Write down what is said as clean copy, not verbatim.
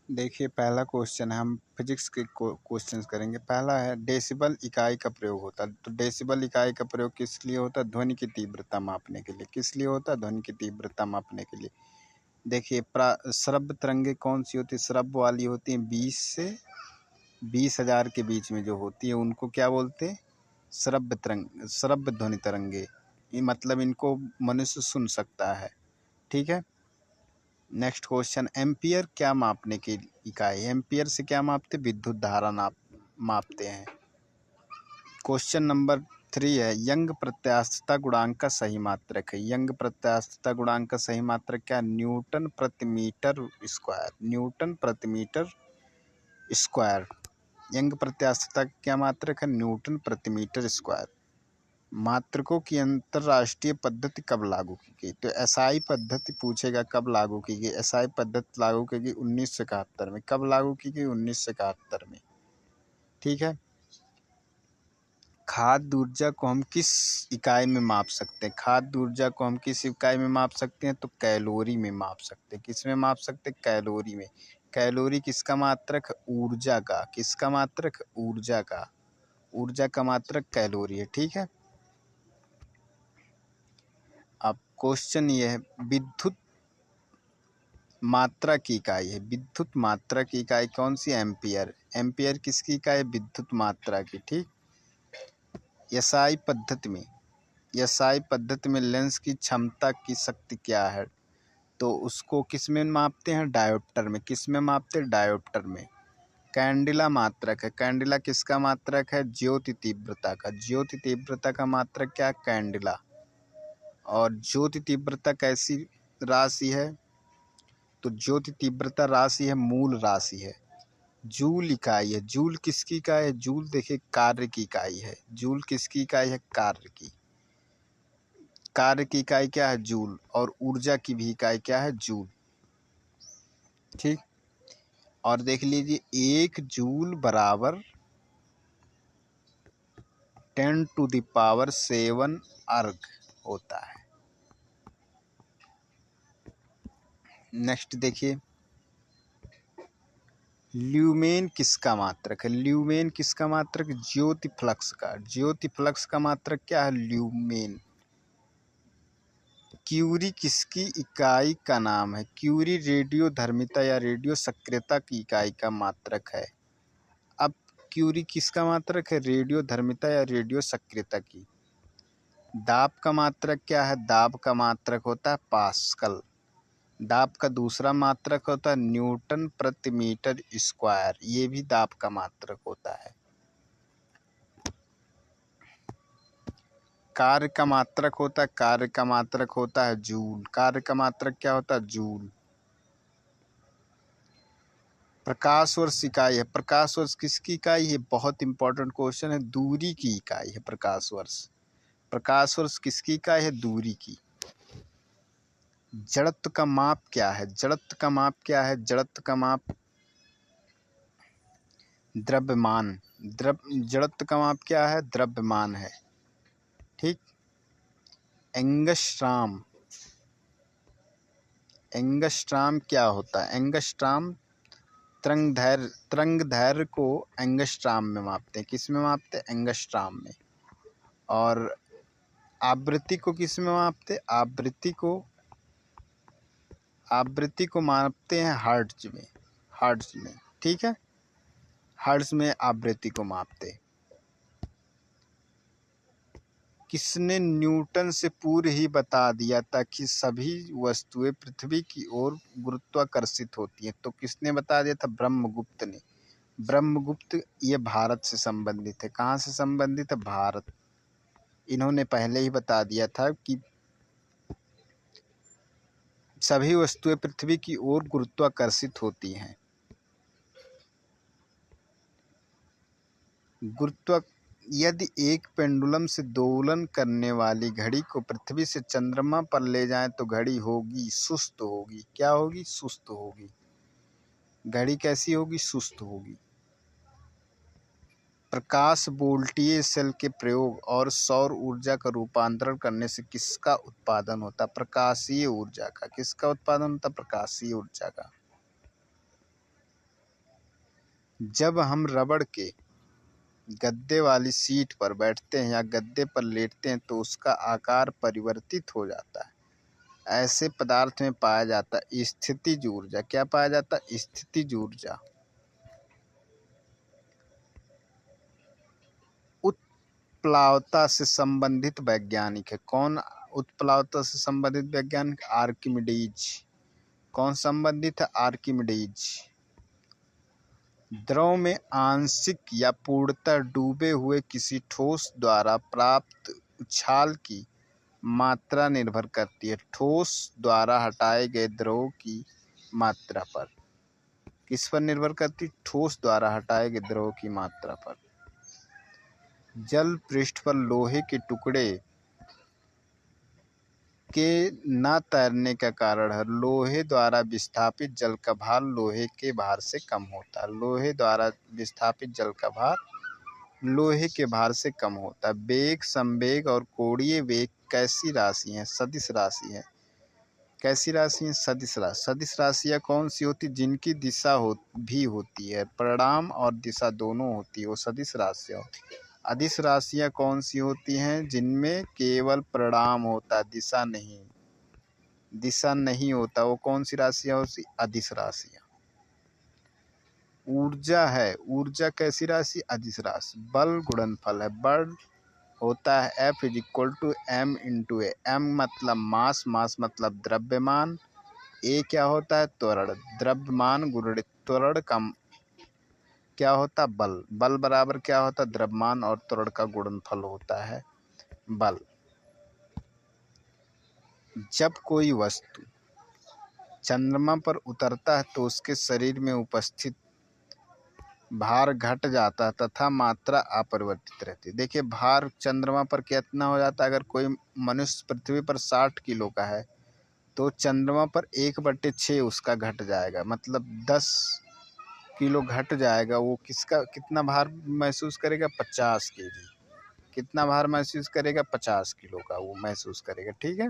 देखिए पहला क्वेश्चन है, हम फिजिक्स के क्वेश्चंस करेंगे। पहला है डेसिबल इकाई का प्रयोग होता है। तो डेसिबल इकाई का प्रयोग किस लिए होता है? ध्वनि की तीव्रता मापने के लिए। किस लिए होता है? ध्वनि की तीव्रता मापने के लिए। देखिए श्रव्य तरंगे कौन सी होती है? श्रव्य वाली होती है 20 से 20,000 के बीच में जो होती है उनको क्या बोलते हैं? श्रव्य ध्वनि तरंगे। ये मतलब इनको मनुष्य सुन सकता है। ठीक है। नेक्स्ट क्वेश्चन, एम्पियर क्या मापने की इकाई? एम्पियर से क्या मापते? विद्युत धारा मापते हैं। क्वेश्चन नंबर 3 है, यंग प्रत्यास्थता गुणांक का सही मात्रक है। यंग प्रत्यास्थता गुणांक का सही मात्रक क्या? न्यूटन प्रति मीटर स्क्वायर। न्यूटन प्रति मीटर स्क्वायर। यंग प्रत्यास्थता क्या मात्रक है? न्यूटन प्रति मीटर स्क्वायर। मात्रकों की अंतरराष्ट्रीय पद्धति कब लागू की गई? तो एसआई पद्धति पूछेगा कब लागू की गई। एसआई पद्धति लागू की गई 1971 में। कब लागू की गई? 1971 में। ठीक है। खाद्य ऊर्जा को हम किस इकाई में माप सकते हैं? खाद्य ऊर्जा को हम किस इकाई में माप सकते हैं? तो कैलोरी में माप सकते हैं। किस में माप सकते हैं? कैलोरी में। कैलोरी किसका मात्रक है? ऊर्जा का। किसका मात्रक है? ऊर्जा का। ऊर्जा का मात्रक कैलोरी है। ठीक है। अब क्वेश्चन ये है, विद्युत मात्रा की इकाई है। विद्युत मात्रा की इकाई कौन सी? एम्पियर। एम्पियर किसकी इकाई है? विद्युत मात्रा की। ठीक। एसआई पद्धति में लेंस की क्षमता की शक्ति क्या है? तो उसको किस में मापते हैं? डायोप्टर में। किस में मापते हैं? डायोप्टर में। कैंडिला मात्रक है। कैंडिला किसका मात्रक है? ज्योति तीव्रता का। ज्योति तीव्रता का मात्रक क्या है? कैंडिला। और ज्योति तीव्रता कैसी राशि है? तो ज्योति तीव्रता राशि है, मूल राशि है। जूल इकाई है। जूल किसकी इकाई है? जूल देखिए कार्य की इकाई है। जूल किसकी इकाई है? कार्य की। कार्य की इकाई क्या है? जूल। और ऊर्जा की भी इकाई क्या है? जूल। ठीक। और देख लीजिए 1 जूल बराबर 10⁷ अर्ग होता है। नेक्स्ट देखिए, ल्यूमेन किसका मात्रक है? ल्यूमेन किसका मात्रक? ज्योति फ्लक्स का। ज्योति फ्लक्स का मात्रक क्या है? ल्यूमेन। क्यूरी किसकी इकाई का नाम है? क्यूरी रेडियो धर्मिता या रेडियो सक्रियता की इकाई का मात्रक है। अब क्यूरी किसका मात्रक है? रेडियो धर्मिता या रेडियो सक्रियता की। दाब का मात्रक क्या है? दाब का मात्रक होता है पास्कल। दाब का दूसरा मात्रक होता है न्यूटन प्रति मीटर स्क्वायर। ये भी दाब का मात्रक होता है। कार्य का मात्रक होता है जूल। कार्य का मात्रक क्या होता है? जूल। प्रकाश वर्ष इकाई है। प्रकाश वर्ष किसकी इकाई है? बहुत इंपॉर्टेंट क्वेश्चन है। दूरी की इकाई है प्रकाश वर्ष। प्रकाश वर्ष किसकी इकाई है? दूरी की। जड़त्व का माप क्या है? जड़त्व का माप क्या है? जड़त्व का माप द्रव्यमान। जड़त्व का माप क्या है? द्रव्यमान है। ठीक। एंगस्ट्राम। एंगस्ट्राम क्या होता है? एंगस्ट्राम तरंग दैर्घ्य को एंगस्ट्राम में मापते हैं। किस में मापते हैं? एंगस्ट्राम में। और आवृत्ति को किस में मापते? आवृत्ति को मापते हैं हर्ट्ज में। हर्ट्ज में। ठीक है। हर्ट्ज में आवृत्ति को मापते। किसने न्यूटन से पूर्व ही बता दिया था कि सभी वस्तुएं पृथ्वी की ओर गुरुत्वाकर्षित होती हैं? तो किसने बता दिया था? ब्रह्मगुप्त ने। ब्रह्मगुप्त ये भारत से संबंधित है। कहाँ से संबंधित है? भारत। इन्होंने पहले ही बता दिया था कि सभी वस्तुएं पृथ्वी की ओर गुरुत्वाकर्षित होती हैं। यदि एक पेंडुलम से दोलन करने वाली घड़ी को पृथ्वी से चंद्रमा पर ले जाएं तो घड़ी होगी सुस्त होगी। क्या होगी? सुस्त होगी। घड़ी कैसी होगी? सुस्त होगी। प्रकाश वोल्टीय सेल के प्रयोग और सौर ऊर्जा का रूपांतरण करने से किसका उत्पादन होता? प्रकाशीय ऊर्जा का। किसका उत्पादन होता? प्रकाशीय ऊर्जा का। जब हम रबड़ के गद्दे वाली सीट पर बैठते हैं या गद्दे पर लेटते हैं तो उसका आकार परिवर्तित हो जाता है। ऐसे पदार्थ में पाया जाता है स्थितिज ऊर्जा। क्या पाया जाता है? स्थितिज ऊर्जा। उत्प्लावता से संबंधित वैज्ञानिक है कौन? उत्प्लावता से संबंधित वैज्ञानिक आर्किमिडीज। कौन संबंधित है? आर्किमिडीज। द्रव में आंशिक या पूर्णतः डूबे हुए किसी ठोस द्वारा प्राप्त उछाल की मात्रा निर्भर करती है ठोस द्वारा हटाए गए द्रव की मात्रा पर। किस पर निर्भर करती? ठोस द्वारा हटाए गए द्रव की मात्रा पर। जल पृष्ठ पर लोहे के टुकड़े के न तैरने का कारण है लोहे द्वारा विस्थापित जल का भार लोहे के भार से कम होता है। लोहे द्वारा विस्थापित जल का भार लोहे के भार से कम होता है। वेग, संवेग और कोणीय वेग कैसी राशि हैं? सदिश राशि है। कैसी राशि है? सदिश राशि। सदिश राशियाँ कौन सी होती? जिनकी दिशा भी होती है, परिणाम और दिशा दोनों होती है, वो सदिश राशियाँ होती है। अदिश राशियाँ कौन सी होती हैं? जिनमें केवल परिणाम होता है, दिशा नहीं होता, वो कौन सी राशियाँ होती? अदिश राशियाँ। ऊर्जा है। ऊर्जा कैसी राशि? अदिश राशि। बल गुणनफल है। बल होता है F = m × a। m मतलब मास, मास मतलब द्रव्यमान, a क्या होता है? त्वरण। द्रव्यमान गुणित त्वरण का क्या होता? बल। बल बराबर क्या होता? द्रव्यमान और त्वरण का गुणनफल होता है बल। जब कोई वस्तु चंद्रमा पर उतरता है तो उसके शरीर में उपस्थित भार घट जाता है तथा मात्रा अपरिवर्तित रहती है। देखिए, भार चंद्रमा पर कितना हो जाता है? अगर कोई मनुष्य पृथ्वी पर 60 किलो का है तो चंद्रमा पर 1/6 उसका घट जाएगा, मतलब 10 किलो घट जाएगा। वो कितना भार महसूस करेगा? 50 kg। कितना भार महसूस करेगा? 50 किलो का वो महसूस करेगा। ठीक है।